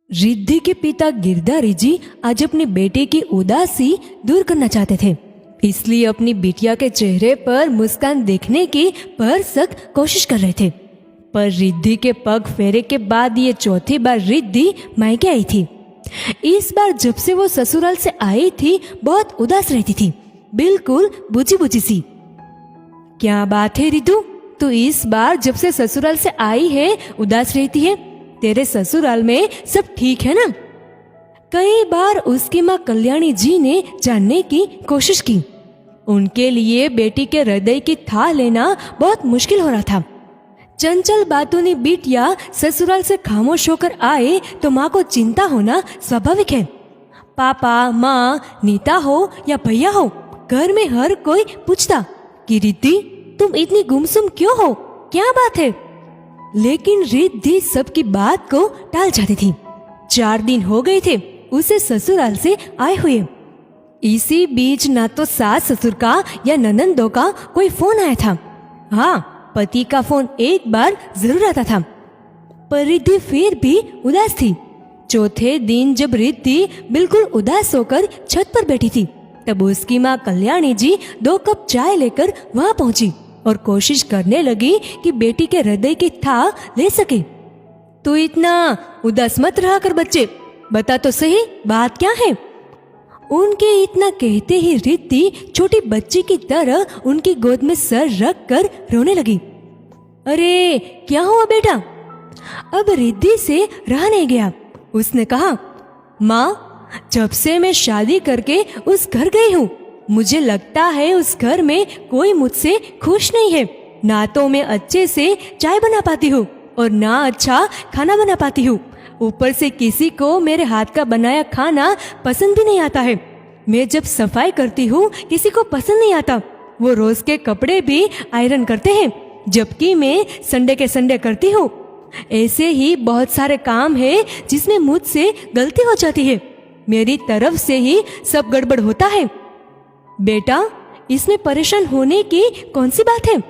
रिद्धि के पिता गिरधारी जी आज अपने बेटे की उदासी दूर करना चाहते थे, इसलिए अपनी बिटिया के चेहरे पर मुस्कान देखने की भरसक कोशिश कर रहे थे। पर रिद्धि के पग फेरे के बाद ये चौथी बार रिद्धि मायके आई थी। इस बार जब से वो ससुराल से आई थी बहुत उदास रहती थी, बिल्कुल बुझी बुझी सी। क्या बात है रिद्धु, तू इस बार जब से ससुराल से आई है उदास रहती है? तेरे ससुराल में सब ठीक है ना? कई बार उसकी माँ कल्याणी जी ने जानने की कोशिश की। उनके लिए बेटी के हृदय की थाह लेना बहुत मुश्किल हो रहा था। चंचल बातूनी बिटिया ससुराल से खामोश होकर आए तो माँ को चिंता होना स्वाभाविक है। पापा, माँ, नीता हो या भैया हो, घर में हर कोई पूछता कि रिद्धि तुम इतनी गुमसुम क्यों हो, क्या बात है? लेकिन रिद्धि सबकी बात को टाल जाती थी। 4 दिन हो गए थे उसे ससुराल से आए हुए। इसी बीच ना तो सास ससुर का या ननंदों का कोई फोन आया था। हाँ, पति का फोन एक बार जरूर आता था, पर रिद्धि फिर भी उदास थी। चौथे दिन जब रिद्धि बिल्कुल उदास होकर छत पर बैठी थी, तब उसकी माँ कल्याणी जी 2 कप चाय लेकर वहां पहुंची और कोशिश करने लगी कि बेटी के हृदय की थाह ले सके। तू इतना उदास मत रहा कर बच्चे, बता तो सही बात क्या है? उनके इतना कहते ही रिद्धि छोटी बच्ची की तरह उनकी गोद में सर रख कर रोने लगी। अरे क्या हुआ बेटा? अब रिद्धि से रहा नहीं गया। उसने कहा, माँ, जब से मैं शादी करके उस घर गई हूँ, मुझे लगता है उस घर में कोई मुझसे खुश नहीं है। ना तो मैं अच्छे से चाय बना पाती हूँ और ना अच्छा खाना बना पाती हूँ। ऊपर से किसी को मेरे हाथ का बनाया खाना पसंद भी नहीं आता है। मैं जब सफाई करती हूँ किसी को पसंद नहीं आता। वो रोज के कपड़े भी आयरन करते हैं, जबकि मैं संडे के संडे करती हूँ। ऐसे ही बहुत सारे काम है जिसमें मुझसे गलती हो जाती है। मेरी तरफ से ही सब गड़बड़ होता है। बेटा, इसमें परेशान होने की कौन सी बात है?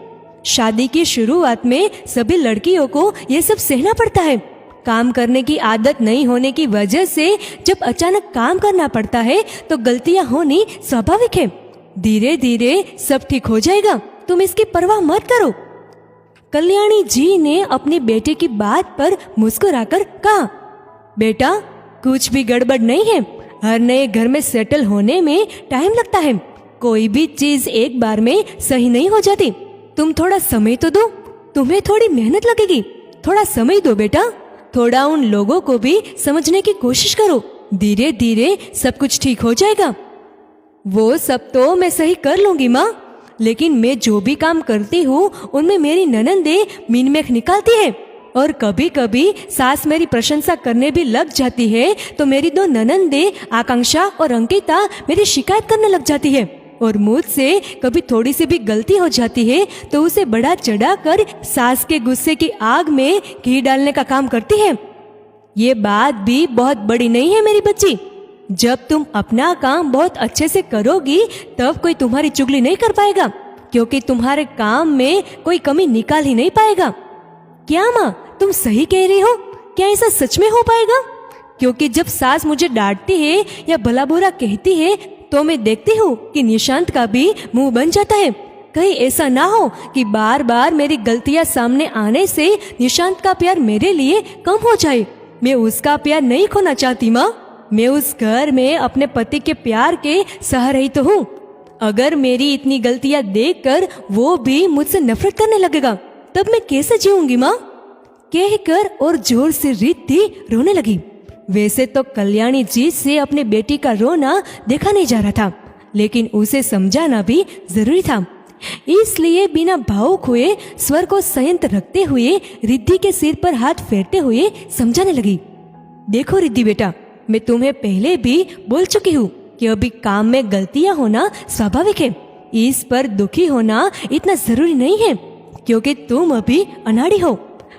शादी की शुरुआत में सभी लड़कियों को ये सब सहना पड़ता है। काम करने की आदत नहीं होने की वजह से जब अचानक काम करना पड़ता है तो गलतियां होनी स्वाभाविक है। धीरे धीरे सब ठीक हो जाएगा, तुम इसकी परवाह मत करो। कल्याणी जी ने अपनी बेटे की बात पर मुस्कुराकर कहा, बेटा, कुछ भी गड़बड़ नहीं है। हर नए घर में सेटल होने में टाइम लगता है। कोई भी चीज एक बार में सही नहीं हो जाती। तुम थोड़ा समय तो दो, तुम्हें थोड़ी मेहनत लगेगी। थोड़ा समय दो बेटा, थोड़ा उन लोगों को भी समझने की कोशिश करो। धीरे धीरे सब कुछ ठीक हो जाएगा। वो सब तो मैं सही कर लूंगी माँ, लेकिन मैं जो भी काम करती हूँ उनमें मेरी ननंदे मीनमेख निकालती है और कभी कभी सास मेरी प्रशंसा करने भी लग जाती है तो मेरी 2 ननंदे आकांक्षा और अंकिता मेरी शिकायत करने लग जाती है। और मुझसे कभी थोड़ी सी भी गलती हो जाती है तो उसे बढ़ा चढ़ा कर सास के गुस्से की आग में घी डालने का काम करती है। ये बात भी बहुत बड़ी नहीं है मेरी बच्ची। जब तुम अपना काम बहुत अच्छे से करोगी तब कोई तुम्हारी चुगली नहीं कर पाएगा, क्योंकि तुम्हारे काम में कोई कमी निकाल ही नहीं पाएगा। क्या माँ, तुम सही कह रही हो? क्या ऐसा सच में हो पाएगा? क्योंकि जब सास मुझे डांटती है या भला बुरा कहती है तो मैं देखती हूँ कि निशांत का भी मुंह बन जाता है। कहीं ऐसा ना हो कि बार बार मेरी गलतियाँ सामने आने से निशांत का प्यार मेरे लिए कम हो जाए। मैं उसका प्यार नहीं खोना चाहती माँ। मैं उस घर में अपने पति के प्यार के सह रही तो हूँ। अगर मेरी इतनी गलतियाँ देखकर वो भी मुझसे नफरत करने लगेगा तब मैं कैसे जीऊंगी माँ? कहकर और जोर से रिद्धि रोने लगी। वैसे तो कल्याणी जी से अपने बेटी का रोना देखा नहीं जा रहा था, लेकिन उसे समझाना भी जरूरी था। इसलिए बिना भावुक हुए स्वर को संयत रखते हुए रिद्धि के सिर पर हाथ फेरते हुए समझाने लगी। देखो रिद्धि बेटा, मैं तुम्हें पहले भी बोल चुकी हूँ कि अभी काम में गलतियां होना स्वाभाविक है। इस पर दुखी होना इतना जरूरी नहीं है, क्योंकि तुम अभी अनाड़ी हो।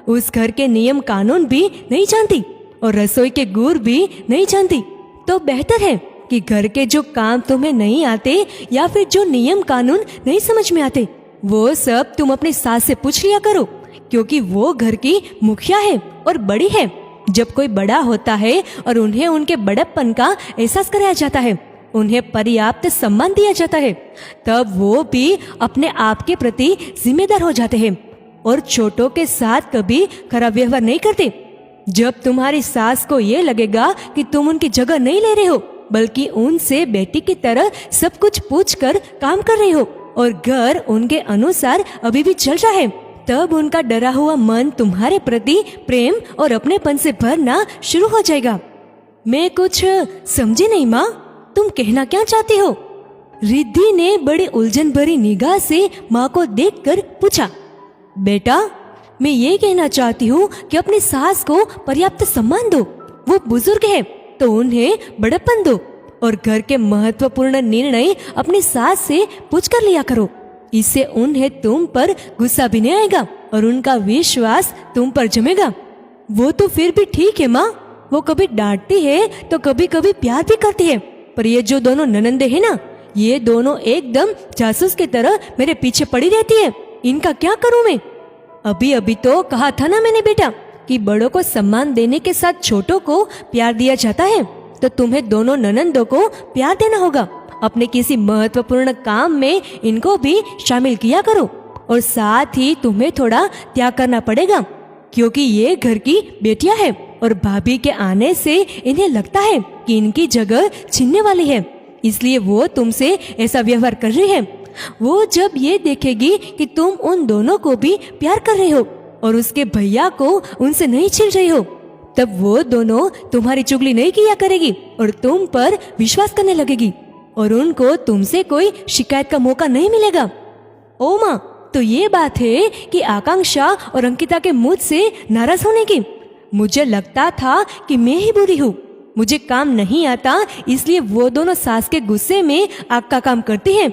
उस घर के नियम कानून भी नहीं जानती और रसोई के गुर भी नहीं जानती। तो बेहतर है कि घर के जो काम तुम्हें नहीं आते या फिर जो नियम कानून नहीं समझ में आते वो सब तुम अपनी सास से पूछ लिया करो, क्योंकि वो घर की मुखिया है और बड़ी है। जब कोई बड़ा होता है और उन्हें उनके बड़प्पन का एहसास कराया जाता है, उन्हें पर्याप्त सम्मान दिया जाता है, तब वो भी अपने आप के प्रति जिम्मेदार हो जाते हैं और छोटों के साथ कभी खराब व्यवहार नहीं करते। जब तुम्हारी सास को ये लगेगा कि तुम उनकी जगह नहीं ले रहे हो, बल्कि उनसे बेटी की तरह सब कुछ पूछकर काम कर रहे हो और घर उनके अनुसार अभी भी चल रहा है, तब उनका डरा हुआ मन तुम्हारे प्रति प्रेम और अपनेपन से भरना शुरू हो जाएगा। मैं कुछ समझी नहीं माँ, तुम कहना क्या चाहती हो? रिद्धि ने बड़ी उलझन भरी निगाह से माँ को देखकर पूछा। बेटा, मैं ये कहना चाहती हूँ कि अपनी सास को पर्याप्त सम्मान दो। वो बुजुर्ग है तो उन्हें बड़प्पन दो और घर के महत्वपूर्ण निर्णय अपनी सास से पूछ कर लिया करो। इससे उन्हें तुम पर गुस्सा भी नहीं आएगा और उनका विश्वास तुम पर जमेगा। वो तो फिर भी ठीक है माँ, वो कभी डांटती है तो कभी कभी प्यार भी करती है, पर ये जो दोनों ननंदे हैं ना, ये दोनों एकदम जासूस की तरह मेरे पीछे पड़ी रहती है। इनका क्या करूं मैं? अभी अभी तो कहा था ना मैंने बेटा कि बड़ों को सम्मान देने के साथ छोटों को प्यार दिया जाता है, तो तुम्हें दोनों ननंदों को प्यार देना होगा। अपने किसी महत्वपूर्ण काम में इनको भी शामिल किया करो और साथ ही तुम्हें थोड़ा त्याग करना पड़ेगा, क्योंकि ये घर की बेटियां हैं और भाभी के आने से इन्हें लगता है कि इनकी जगह छीनने वाली है, इसलिए वो तुमसे ऐसा व्यवहार कर रही है। वो जब ये देखेगी कि तुम उन दोनों को भी प्यार कर रहे हो और उसके भैया को उनसे नहीं छीन रही हो, तब वो दोनों तुम्हारी चुगली नहीं किया करेगी और तुम पर विश्वास करने लगेगी और उनको तुमसे कोई शिकायत का मौका नहीं मिलेगा। ओ माँ, तो ये बात है कि आकांक्षा और अंकिता के मुझसे नाराज होने की। मुझे लगता था कि मैं ही बुरी हूँ, मुझे काम नहीं आता, इसलिए वो दोनों सास के गुस्से में आग का काम करती हैं।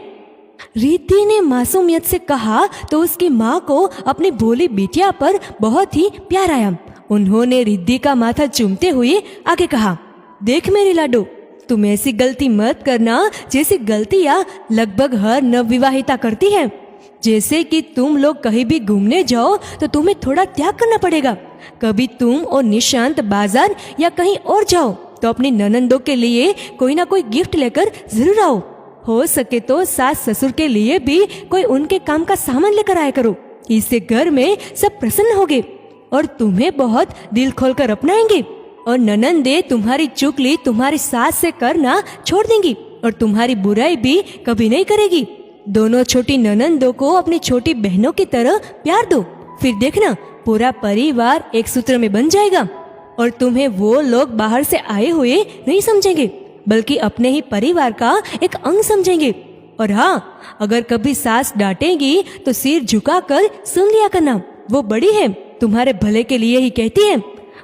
रिद्धि ने मासूमियत से कहा तो उसकी माँ को अपनी भोली बिटिया पर बहुत ही प्यार आया। उन्होंने रिद्धि का माथा चूमते हुए आगे कहा, देख मेरी लाडो, तुम ऐसी गलती मत करना जैसी गलतियाँ लगभग हर नवविवाहिता करती है। जैसे कि तुम लोग कहीं भी घूमने जाओ तो तुम्हें थोड़ा त्याग करना पड़ेगा। कभी तुम और निशांत बाजार या कहीं और जाओ तो अपनी ननंदों के लिए कोई ना कोई गिफ्ट लेकर जरूर आओ। हो सके तो सास ससुर के लिए भी कोई उनके काम का सामान लेकर आया करो। इससे घर में सब प्रसन्न होंगे और तुम्हें बहुत दिल खोलकर अपनाएंगे और ननंदे तुम्हारी चुगली तुम्हारी सास से करना छोड़ देंगी और तुम्हारी बुराई भी कभी नहीं करेगी। दोनों छोटी ननंदों को अपनी छोटी बहनों की तरह प्यार दो, फिर देखना पूरा परिवार एक सूत्र में बन जाएगा और तुम्हें वो लोग बाहर से आए हुए नहीं समझेंगे, बल्कि अपने ही परिवार का एक अंग समझेंगे। और हाँ, अगर कभी सास डांटेगी तो सिर झुकाकर सुन लिया करना, वो बड़ी है, तुम्हारे भले के लिए ही कहती है।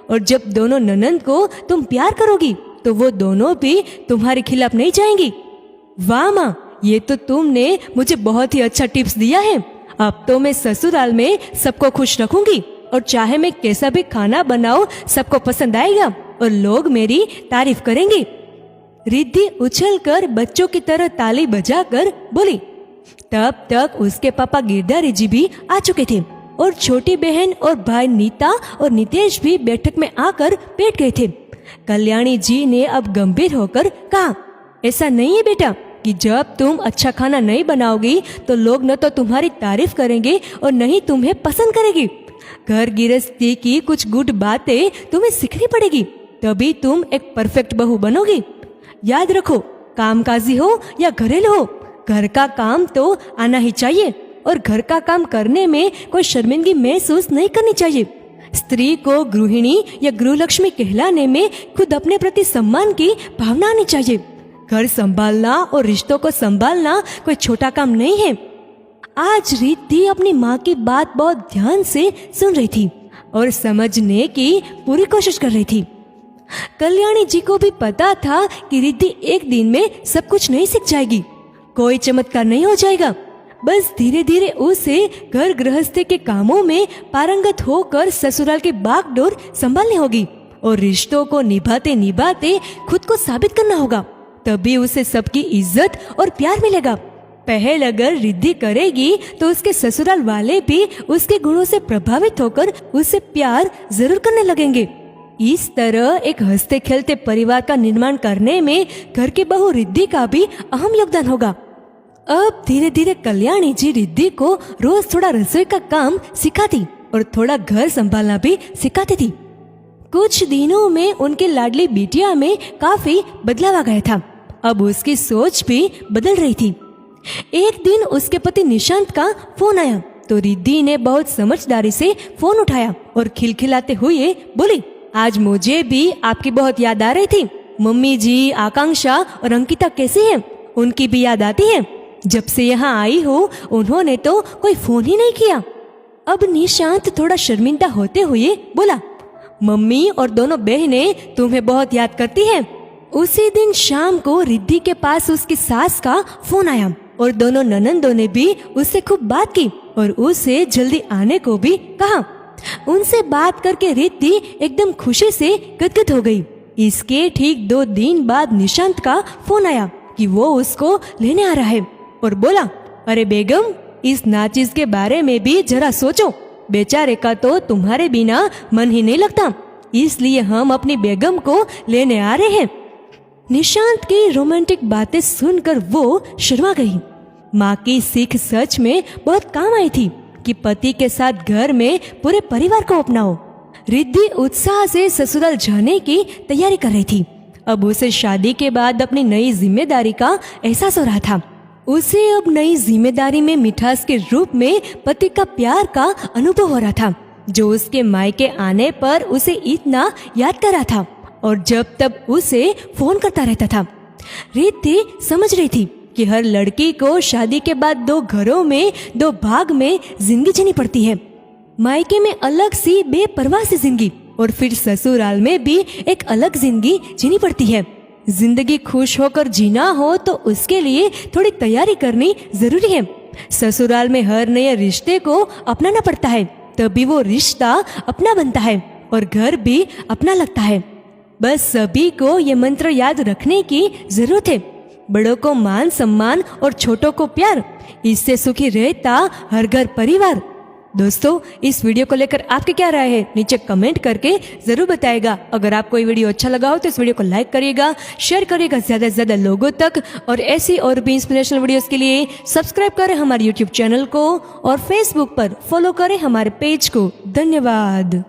और जब दोनों ननंद को तुम प्यार करोगी तो वो दोनों भी तुम्हारे खिलाफ नहीं जाएंगी। वाह माँ, ये तो तुमने मुझे बहुत ही अच्छा टिप्स दिया है। अब तो मैं ससुराल में सबको खुश रखूंगी और चाहे मैं कैसा भी खाना बनाऊं सबको पसंद आएगा और लोग मेरी तारीफ करेंगे। रिद्धि उछलकर बच्चों की तरह ताली बजाकर बोली। तब तक उसके पापा गिरधारी जी भी आ चुके थे और छोटी बहन और भाई नीता और नितेश भी बैठक में आकर बैठ गए थे। कल्याणी जी ने अब गंभीर होकर कहा, ऐसा नहीं है बेटा कि जब तुम अच्छा खाना नहीं बनाओगी तो लोग न तो तुम्हारी तारीफ करेंगे और न ही तुम्हें पसंद करेगी। घर गृहस्थी की कुछ गुड बातें तुम्हें सीखनी पड़ेगी, तभी तुम एक परफेक्ट बहू बनोगी। याद रखो, कामकाजी हो या घरेलू हो, घर का काम तो आना ही चाहिए और घर का काम करने में कोई शर्मिंदगी महसूस नहीं करनी चाहिए। स्त्री को गृहिणी या गृहलक्ष्मी कहलाने में खुद अपने प्रति सम्मान की भावना आनी चाहिए। घर संभालना और रिश्तों को संभालना कोई छोटा काम नहीं है। आज रिद्धि अपनी माँ की बात बहुत ध्यान से सुन रही थी और समझने की पूरी कोशिश कर रही थी। कल्याणी जी को भी पता था कि रिद्धि एक दिन में सब कुछ नहीं सीख जाएगी, कोई चमत्कार नहीं हो जाएगा। बस धीरे धीरे उसे घर गृहस्थी के कामों में पारंगत होकर ससुराल की बागडोर संभालनी होगी और रिश्तों को निभाते निभाते खुद को साबित करना होगा, तभी उसे सबकी इज्जत और प्यार मिलेगा। पहल अगर रिद्धि करेगी तो उसके ससुराल वाले भी उसके गुणों से प्रभावित होकर उससे प्यार जरूर करने लगेंगे। इस तरह एक हंसते खेलते परिवार का निर्माण करने में घर की बहू रिद्धि का भी अहम योगदान होगा। अब धीरे धीरे कल्याणी जी रिद्धि को रोज थोड़ा रसोई का काम सिखाती और थोड़ा घर संभालना भी सिखाती थी। कुछ दिनों में उनकी लाडली बिटिया में काफी बदलाव आ गया था। अब उसकी सोच भी बदल रही थी। एक दिन उसके पति निशांत का फोन आया तो रिद्धि ने बहुत समझदारी से फोन उठाया और खिलखिलाते हुए बोली, आज मुझे भी आपकी बहुत याद आ रही थी। मम्मी जी, आकांक्षा और अंकिता कैसी हैं? उनकी भी याद आती है। जब से यहाँ आई हो उन्होंने तो कोई फोन ही नहीं किया। अब निशांत थोड़ा शर्मिंदा होते हुए बोला, मम्मी और दोनों बहनें तुम्हें बहुत याद करती हैं। उसी दिन शाम को रिद्धि के पास उसकी सास का फोन आया और दोनों ननंदों ने भी उससे खूब बात की और उसे जल्दी आने को भी कहा। उनसे बात करके रिद्धि एकदम खुशी से गदगद हो गई। इसके ठीक 2 दिन बाद निशांत का फोन आया कि वो उसको लेने आ रहा है और बोला, अरे बेगम, इस नाचिस के बारे में भी जरा सोचो। बेचारे का तो तुम्हारे बिना मन ही नहीं लगता, इसलिए हम अपनी बेगम को लेने आ रहे हैं। निशांत की रोमांटिक बातें सुनकर वो शर्मा गई। माँ की सीख सच में बहुत काम आई थी कि पति के साथ घर में पूरे परिवार को अपनाओ। रिद्धि उत्साह से ससुराल जाने की तैयारी कर रही थी। अब उसे शादी के बाद अपनी नई जिम्मेदारी का एहसास हो रहा था। उसे अब नई जिम्मेदारी में मिठास के रूप में पति का प्यार का अनुभव हो रहा था, जो उसके मायके आने पर उसे इतना याद कर रहा था और जब तब उसे फोन करता रहता था। रिद्धि समझ रही थी कि हर लड़की को शादी के बाद 2 घरों में 2 भाग में जिंदगी जीनी पड़ती है। मायके में अलग सी बेपरवाह सी जिंदगी और फिर ससुराल में भी एक अलग जिंदगी जीनी पड़ती है। जिंदगी खुश होकर जीना हो तो उसके लिए थोड़ी तैयारी करनी जरूरी है। ससुराल में हर नए रिश्ते को अपनाना पड़ता है, तभी वो रिश्ता अपना बनता है और घर भी अपना लगता है। बस सभी को ये मंत्र याद रखने की जरूरत है। बड़ों को मान सम्मान और छोटों को प्यार, इससे सुखी रहता हर घर परिवार। दोस्तों, इस वीडियो को लेकर आपकी क्या राय है नीचे कमेंट करके जरूर बताएगा। अगर आपको ये वीडियो अच्छा लगा हो तो इस वीडियो को लाइक करिएगा, शेयर करिएगा ज्यादा से ज्यादा लोगों तक और ऐसी और भी इंस्पिरेशनल वीडियोस के लिए सब्सक्राइब करें हमारे यूट्यूब चैनल को और फेसबुक पर फॉलो करें हमारे पेज को। धन्यवाद।